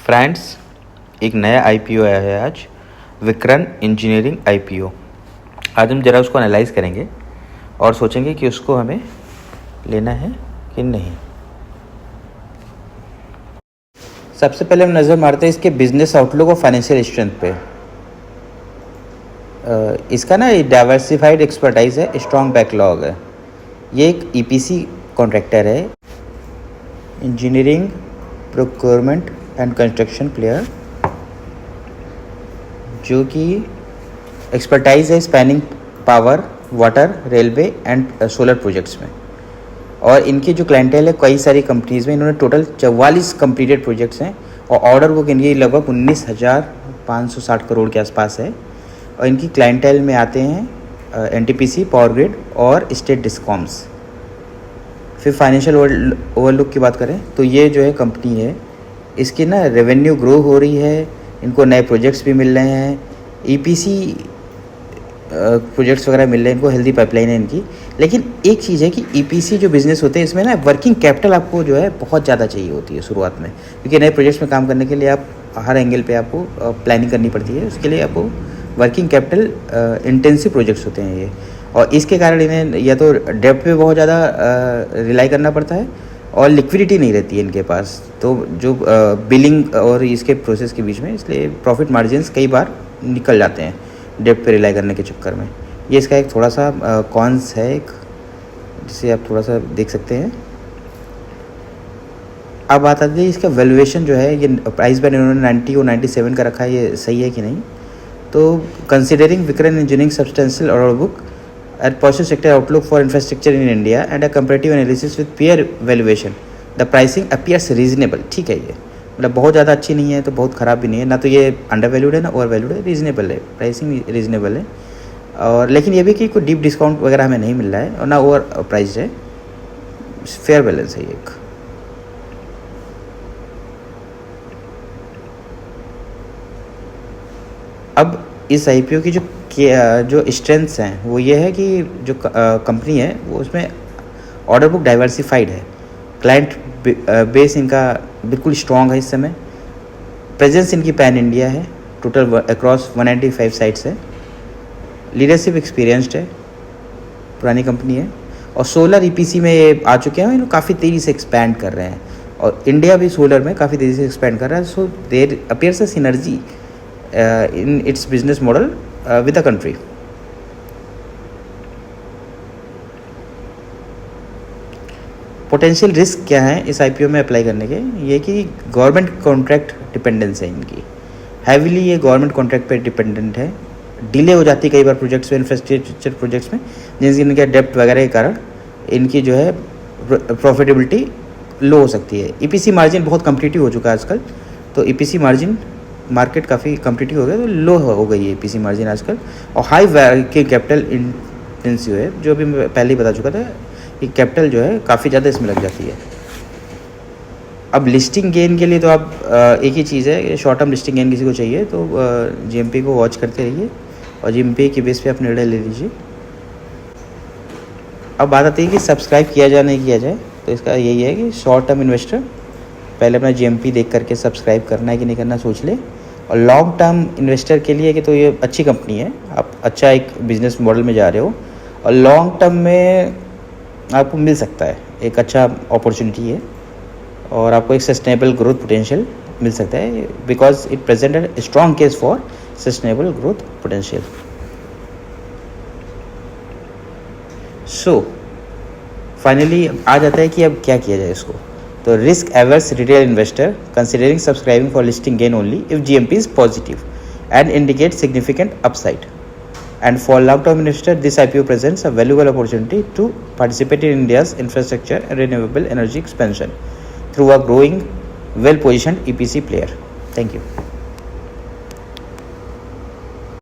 Friends, एक नया IPO आया है आज, विक्रन इंजीनियरिंग आईपीओ। आज हम ज़रा उसको एनालाइज करेंगे और सोचेंगे कि उसको हमें लेना है कि नहीं। सबसे पहले हम नज़र मारते हैं इसके बिजनेस आउटलुक और फाइनेंशियल स्ट्रेंथ पे। इसका ना डाइवर्सिफाइड एक्सपर्टाइज है, स्ट्रॉन्ग बैकलॉग है। ये एक ईपीसी कॉन्ट्रैक्टर है, engineering procurement and construction player, जो कि एक्सपर्टाइज है spanning power, water, railway and solar projects में। और इनकी जो क्लाइंटेल है कई सारी कंपनीज़ में, इन्होंने टोटल 44 कंप्लीटेड प्रोजेक्ट्स हैं और ऑर्डर बुक इनकी लगभग 19,560 करोड़ के आसपास है। और इनकी क्लाइंटेल में आते हैं एनटीपीसी, पावर ग्रिड और स्टेट डिस्कॉम्स। फिर फाइनेंशियल ओवरलुक की बात करें तो ये जो है कंपनी है, इसकी ना रेवेन्यू ग्रो हो रही है, इनको नए प्रोजेक्ट्स भी मिल रहे हैं, ईपीसी प्रोजेक्ट्स वगैरह मिल रहे हैं इनको, हेल्दी पाइपलाइन है इनकी। लेकिन एक चीज़ है कि ईपीसी जो बिज़नेस होते हैं इसमें ना वर्किंग कैपिटल आपको जो है बहुत ज़्यादा चाहिए होती है शुरुआत में, क्योंकि नए प्रोजेक्ट्स में काम करने के लिए आप हर एंगल पे आपको प्लानिंग करनी पड़ती है। उसके लिए आपको वर्किंग कैपिटल इंटेंसिव प्रोजेक्ट्स होते हैं ये, और इसके कारण इन्हें या तो डेब्ट पे बहुत ज़्यादा रिलाई करना पड़ता है और लिक्विडिटी नहीं रहती है इनके पास, तो जो बिलिंग और इसके प्रोसेस के बीच में, इसलिए प्रॉफिट मार्जिन्स कई बार निकल जाते हैं डेब्ट पे रिलाई करने के चक्कर में। ये इसका एक थोड़ा सा कॉन्स है, एक जिसे आप थोड़ा सा देख सकते हैं। अब बात आती है इसका वैल्यूएशन जो है, ये प्राइस बैंड इन्होंने 90 और 97 का रखा है, ये सही है कि नहीं। तो considering Vikran engineering substantial order book at positive sector outlook for infrastructure in India and a comparative analysis with peer valuation, the pricing appears reasonable। ठीक है, ये मतलब बहुत ज़्यादा अच्छी नहीं है तो बहुत ख़राब भी नहीं है, ना तो ये अंडर वैल्यूड है ना ओवर वैल्यूड है, रीजनेबल है, प्राइसिंग रीजनेबल है। और लेकिन ये भी कि कोई डीप डिस्काउंट वगैरह हमें नहीं मिल रहा है और ना ओवर प्राइस है, फेयर बैलेंस है ये एक। अब इस आईपीओ की जो स्ट्रेंथ्स हैं वो ये है कि जो कंपनी है वो उसमें ऑर्डर बुक डाइवर्सिफाइड है, क्लाइंट बेस इनका बिल्कुल स्ट्रॉन्ग है इस समय, प्रेजेंस इनकी पैन इंडिया है, टोटल अक्रॉस 195 साइट्स है, लीडरशिप एक्सपीरियंस्ड है, पुरानी कंपनी है, और सोलर ईपीसी में ये आ चुके हैं, इन्होंने काफ़ी तेज़ी से एक्सपैंड कर रहे हैं और इंडिया भी सोलर में काफ़ी तेज़ी से एक्सपैंड कर रहा है। So there appears a synergy in its business model with the country। Potential risk क्या है इस आईपीओ में अप्लाई करने के, ये कि गवर्नमेंट कॉन्ट्रैक्ट डिपेंडेंस है इनकी, हैविली ये गवर्नमेंट कॉन्ट्रैक्ट पे डिपेंडेंट है, डिले हो जाती है कई बार प्रोजेक्ट्स में, इंफ्रास्ट्रक्चर प्रोजेक्ट्स में, जिनसे इनके डेप्ट वगैरह के कारण इनकी जो है प्रॉफिटेबिलिटी लो हो सकती है। ईपीसी मार्जिन बहुत कम्पिटिटिव हो चुका है आजकल, तो ईपीसी मार्जिन मार्केट काफ़ी कम्पिटिटिव हो गया, तो लो हो गई है ईपीसी मार्जिन आजकल, और हाई के कैपिटल इंटेंसिव है, जो भी मैं पहले ही बता चुका था कि कैपिटल जो है काफ़ी ज़्यादा इसमें लग जाती है। अब लिस्टिंग गेन के लिए तो आप एक ही चीज़ है, शॉर्ट टर्म लिस्टिंग गेन किसी को चाहिए तो जीएमपी को वॉच करते रहिए और जीएमपी के बेस पे आप निर्णय ले लीजिए। अब बात आती है कि सब्सक्राइब किया जाए नहीं किया जाए, तो इसका यही है कि शॉर्ट टर्म इन्वेस्टर पहले अपना जीएमपी देख करके सब्सक्राइब करना है कि नहीं करना सोच ले, और लॉन्ग टर्म इन्वेस्टर के लिए कि तो ये अच्छी कंपनी है, आप अच्छा एक बिजनेस मॉडल में जा रहे हो और लॉन्ग टर्म में आपको मिल सकता है एक अच्छा अपॉर्चुनिटी है और आपको एक सस्टेनेबल ग्रोथ पोटेंशियल मिल सकता है, because it presented a strong case for sustainable growth potential. So finally आ जाता है कि अब क्या किया जाए इसको। तो risk averse retail investor considering subscribing for listing gain only if GMP is positive and indicate significant upside, and for long-term investor this IPO presents a valuable opportunity to participate in India's infrastructure and renewable energy expansion through a growing, well-positioned EPC player. Thank you.